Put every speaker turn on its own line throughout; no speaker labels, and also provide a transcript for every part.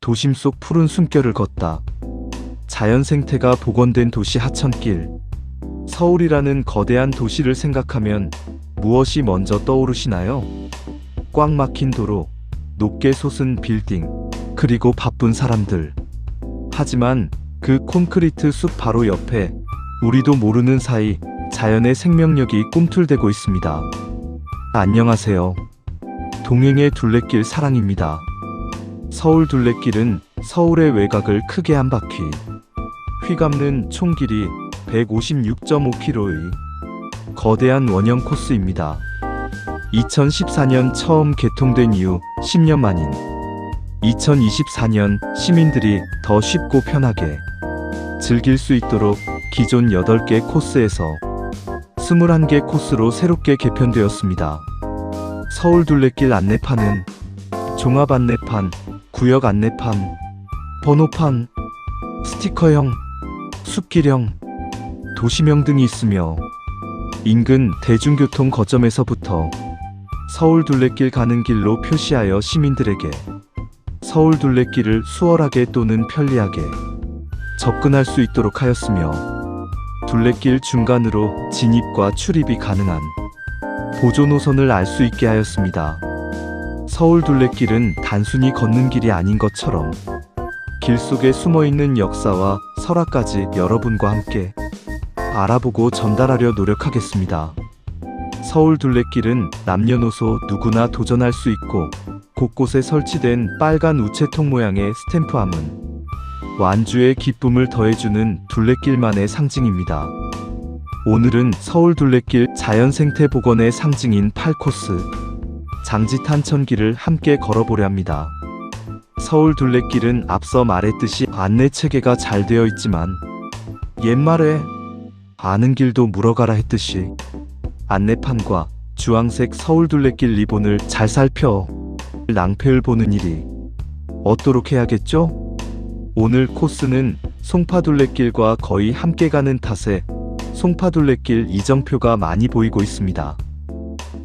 도심 속 푸른 숨결을 걷다. 자연 생태가 복원된 도시 하천길. 서울이라는 거대한 도시를 생각하면 무엇이 먼저 떠오르시나요? 꽉 막힌 도로, 높게 솟은 빌딩, 그리고 바쁜 사람들. 하지만 그 콘크리트 숲 바로 옆에 우리도 모르는 사이 자연의 생명력이 꿈틀대고 있습니다. 안녕하세요. 동행의 둘레길 사랑입니다. 서울 둘레길은 서울의 외곽을 크게 한 바퀴, 휘감는 총 길이 156.5km의 거대한 원형 코스입니다. 2014년 처음 개통된 이후 10년 만인 2024년 시민들이 더 쉽고 편하게 즐길 수 있도록 기존 8개 코스에서 21개 코스로 새롭게 개편되었습니다. 서울 둘레길 안내판은 종합 안내판, 구역 안내판, 번호판, 스티커형, 숲길형, 도시명 등이 있으며 인근 대중교통 거점에서부터 서울 둘레길 가는 길로 표시하여 시민들에게 서울 둘레길을 수월하게 또는 편리하게 접근할 수 있도록 하였으며 둘레길 중간으로 진입과 출입이 가능한 보조 노선을 알 수 있게 하였습니다. 서울 둘레길은 단순히 걷는 길이 아닌 것처럼 길 속에 숨어있는 역사와 설화까지 여러분과 함께 알아보고 전달하려 노력하겠습니다. 서울 둘레길은 남녀노소 누구나 도전할 수 있고 곳곳에 설치된 빨간 우체통 모양의 스탬프함은 완주의 기쁨을 더해주는 둘레길만의 상징입니다. 오늘은 서울 둘레길 자연생태 복원의 상징인 8코스 장지탄천길을 함께 걸어보려 합니다. 서울 둘레길은 앞서 말했듯이 안내 체계가 잘 되어 있지만 옛말에 아는 길도 물어가라 했듯이 안내판과 주황색 서울 둘레길 리본을 잘 살펴 낭패를 보는 일이 없도록 해야겠죠? 오늘 코스는 송파둘레길과 거의 함께 가는 탓에 송파둘레길 이정표가 많이 보이고 있습니다.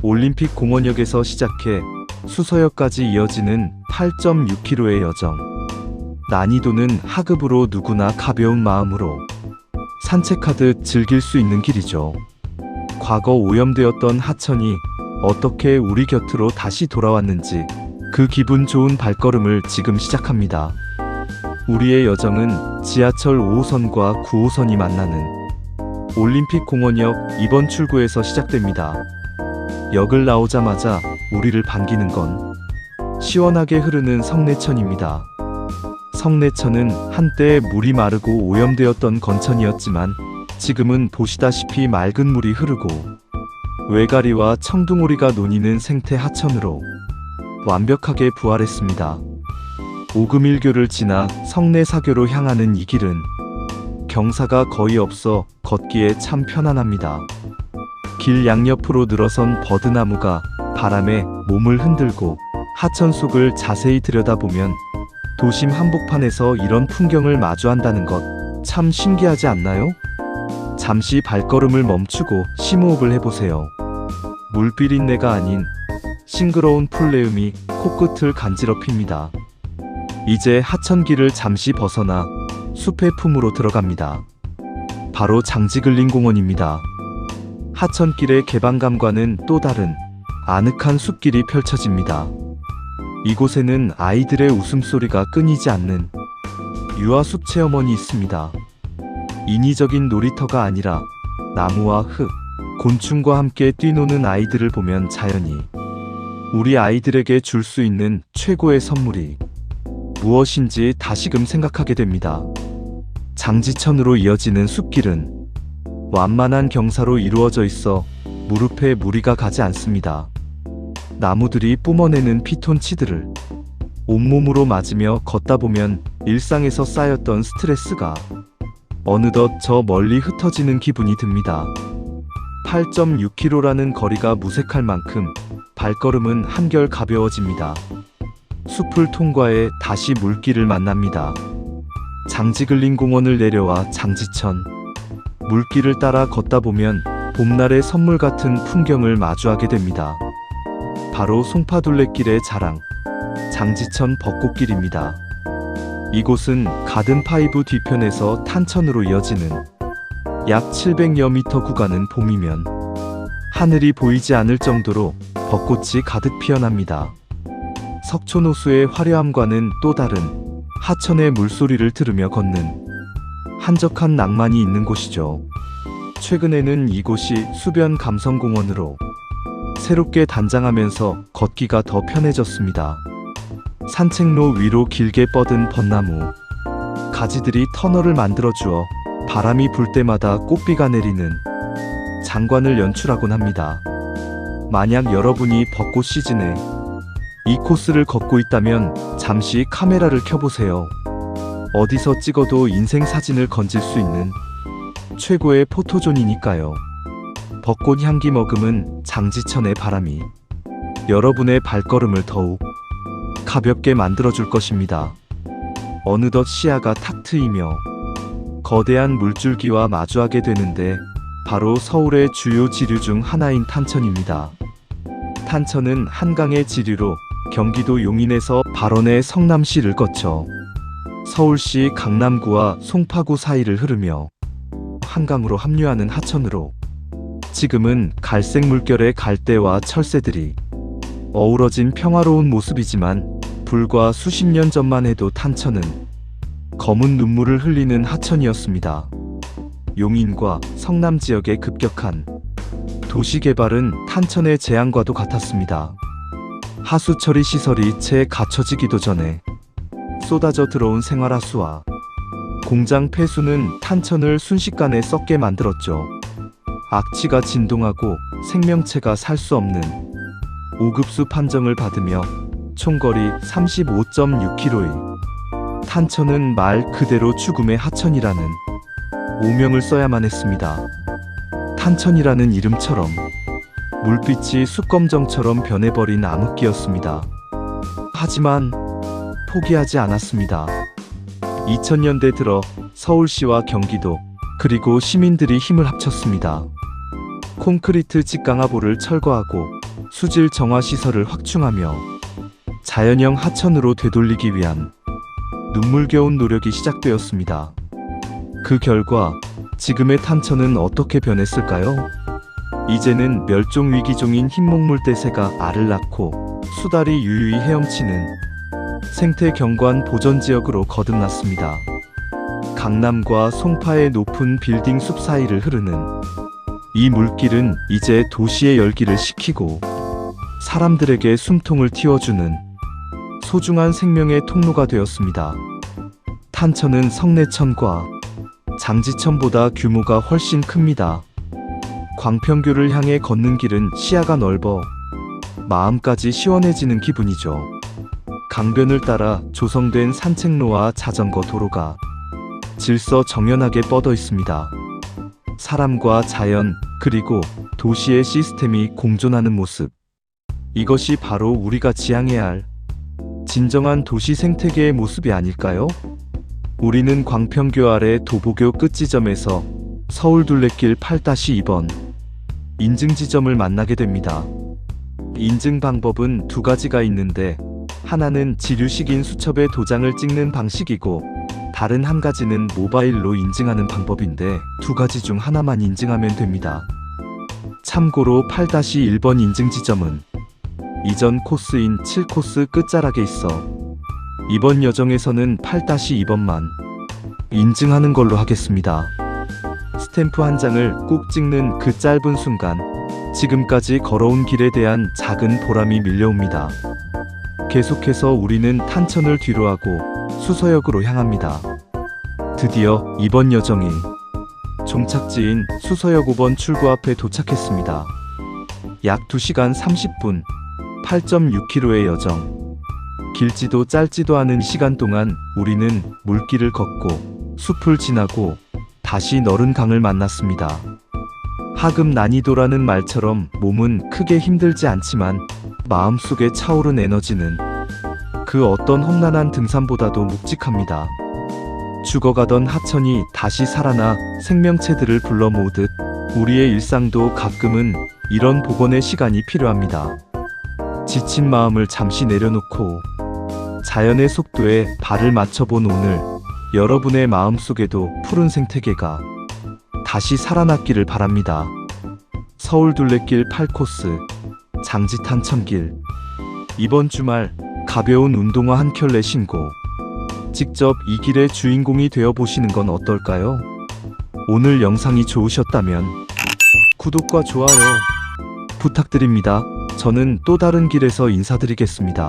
올림픽 공원역에서 시작해 수서역까지 이어지는 8.6km의 여정. 난이도는 하급으로 누구나 가벼운 마음으로 산책하듯 즐길 수 있는 길이죠. 과거 오염되었던 하천이 어떻게 우리 곁으로 다시 돌아왔는지 그 기분 좋은 발걸음을 지금 시작합니다. 우리의 여정은 지하철 5호선과 9호선이 만나는 올림픽 공원역 2번 출구에서 시작됩니다. 역을 나오자마자 우리를 반기는 건 시원하게 흐르는 성내천입니다. 성내천은 한때 물이 마르고 오염되었던 건천이었지만 지금은 보시다시피 맑은 물이 흐르고 외가리와 청둥오리가 논이는 생태 하천으로 완벽하게 부활했습니다. 오금일교를 지나 성내사교로 향하는 이 길은 경사가 거의 없어 걷기에 참 편안합니다. 길 양옆으로 늘어선 버드나무가 바람에 몸을 흔들고 하천 속을 자세히 들여다보면 도심 한복판에서 이런 풍경을 마주한다는 것 참 신기하지 않나요? 잠시 발걸음을 멈추고 심호흡을 해보세요. 물비린내가 아닌 싱그러운 풀내음이 코끝을 간지럽힙니다. 이제 하천길을 잠시 벗어나 숲의 품으로 들어갑니다. 바로 장지글린공원입니다. 하천길의 개방감과는 또 다른 아늑한 숲길이 펼쳐집니다. 이곳에는 아이들의 웃음소리가 끊이지 않는 유아숲 체험원이 있습니다. 인위적인 놀이터가 아니라 나무와 흙, 곤충과 함께 뛰노는 아이들을 보면 자연이 우리 아이들에게 줄 수 있는 최고의 선물이 무엇인지 다시금 생각하게 됩니다. 장지천으로 이어지는 숲길은 완만한 경사로 이루어져 있어 무릎에 무리가 가지 않습니다. 나무들이 뿜어내는 피톤치드를 온몸으로 맞으며 걷다 보면 일상에서 쌓였던 스트레스가 어느덧 저 멀리 흩어지는 기분이 듭니다. 8.6km라는 거리가 무색할 만큼 발걸음은 한결 가벼워집니다. 숲을 통과해 다시 물길을 만납니다. 장지글린공원을 내려와 장지천. 물길을 따라 걷다 보면 봄날의 선물 같은 풍경을 마주하게 됩니다. 바로 송파둘레길의 자랑, 장지천 벚꽃길입니다. 이곳은 가든파이브 뒤편에서 탄천으로 이어지는 약 700여 미터 구간은 봄이면 하늘이 보이지 않을 정도로 벚꽃이 가득 피어납니다. 석촌호수의 화려함과는 또 다른 하천의 물소리를 들으며 걷는 한적한 낭만이 있는 곳이죠. 최근에는 이곳이 수변 감성공원으로 새롭게 단장하면서 걷기가 더 편해졌습니다. 산책로 위로 길게 뻗은 벚나무, 가지들이 터널을 만들어주어 바람이 불 때마다 꽃비가 내리는 장관을 연출하곤 합니다. 만약 여러분이 벚꽃 시즌에 이 코스를 걷고 있다면 잠시 카메라를 켜보세요. 어디서 찍어도 인생 사진을 건질 수 있는 최고의 포토존이니까요. 벚꽃 향기 머금은 장지천의 바람이 여러분의 발걸음을 더욱 가볍게 만들어줄 것입니다. 어느덧 시야가 탁 트이며 거대한 물줄기와 마주하게 되는데 바로 서울의 주요 지류 중 하나인 탄천입니다. 탄천은 한강의 지류로 경기도 용인에서 발원의 성남시를 거쳐 서울시 강남구와 송파구 사이를 흐르며 한강으로 합류하는 하천으로 지금은 갈색 물결의 갈대와 철새들이 어우러진 평화로운 모습이지만 불과 수십 년 전만 해도 탄천은 검은 눈물을 흘리는 하천이었습니다. 용인과 성남 지역의 급격한 도시개발은 탄천의 재앙과도 같았습니다. 하수 처리 시설이 채 갖춰지기도 전에 쏟아져 들어온 생활하수와 공장 폐수는 탄천을 순식간에 썩게 만들었죠. 악취가 진동하고 생명체가 살 수 없는 5급수 판정을 받으며 총거리 35.6km의 탄천은 말 그대로 죽음의 하천이라는 오명을 써야만 했습니다. 탄천이라는 이름처럼 물빛이 숯검정처럼 변해버린 암흑기였습니다. 하지만 포기하지 않았습니다. 2000년대 들어 서울시와 경기도 그리고 시민들이 힘을 합쳤습니다. 콘크리트 직강화보를 철거하고 수질 정화 시설을 확충하며 자연형 하천으로 되돌리기 위한 눈물겨운 노력이 시작되었습니다. 그 결과 지금의 탄천은 어떻게 변했을까요? 이제는 멸종위기종인 흰목물대새가 알을 낳고 수달이 유유히 헤엄치는 생태경관 보전지역으로 거듭났습니다. 강남과 송파의 높은 빌딩 숲 사이를 흐르는 이 물길은 이제 도시의 열기를 식히고 사람들에게 숨통을 틔워주는 소중한 생명의 통로가 되었습니다. 탄천은 성내천과 장지천보다 규모가 훨씬 큽니다. 광평교를 향해 걷는 길은 시야가 넓어 마음까지 시원해지는 기분이죠. 강변을 따라 조성된 산책로와 자전거 도로가 질서 정연하게 뻗어 있습니다. 사람과 자연 그리고 도시의 시스템이 공존하는 모습. 이것이 바로 우리가 지향해야 할 진정한 도시 생태계의 모습이 아닐까요? 우리는 광평교 아래 도보교 끝지점에서 서울 둘레길 8-2번 인증 지점을 만나게 됩니다. 인증 방법은 두 가지가 있는데 하나는 지류식인 수첩에 도장을 찍는 방식이고 다른 한 가지는 모바일로 인증하는 방법인데 두 가지 중 하나만 인증하면 됩니다. 참고로 8-1번 인증 지점은 이전 코스인 7코스 끝자락에 있어 이번 여정에서는 8-2번만 인증하는 걸로 하겠습니다. 스탬프 한 장을 꼭 찍는 그 짧은 순간 지금까지 걸어온 길에 대한 작은 보람이 밀려옵니다. 계속해서 우리는 탄천을 뒤로하고 수서역으로 향합니다. 드디어 이번 여정이 종착지인 수서역 5번 출구 앞에 도착했습니다. 약 2시간 30분, 8.6km의 여정. 길지도 짧지도 않은 시간 동안 우리는 물길을 걷고 숲을 지나고 다시 너른 강을 만났습니다. 하급 난이도라는 말처럼 몸은 크게 힘들지 않지만 마음속에 차오른 에너지는 그 어떤 험난한 등산보다도 묵직합니다. 죽어가던 하천이 다시 살아나 생명체들을 불러 모으듯 우리의 일상도 가끔은 이런 복원의 시간이 필요합니다. 지친 마음을 잠시 내려놓고 자연의 속도에 발을 맞춰본 오늘, 여러분의 마음속에도 푸른 생태계가 다시 살아났기를 바랍니다. 서울 둘레길 8코스, 장지탄 천길. 이번 주말 가벼운 운동화 한 켤레 신고 직접 이 길의 주인공이 되어 보시는 건 어떨까요? 오늘 영상이 좋으셨다면 구독과 좋아요 부탁드립니다. 저는 또 다른 길에서 인사드리겠습니다.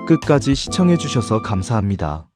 끝까지 시청해 주셔서 감사합니다.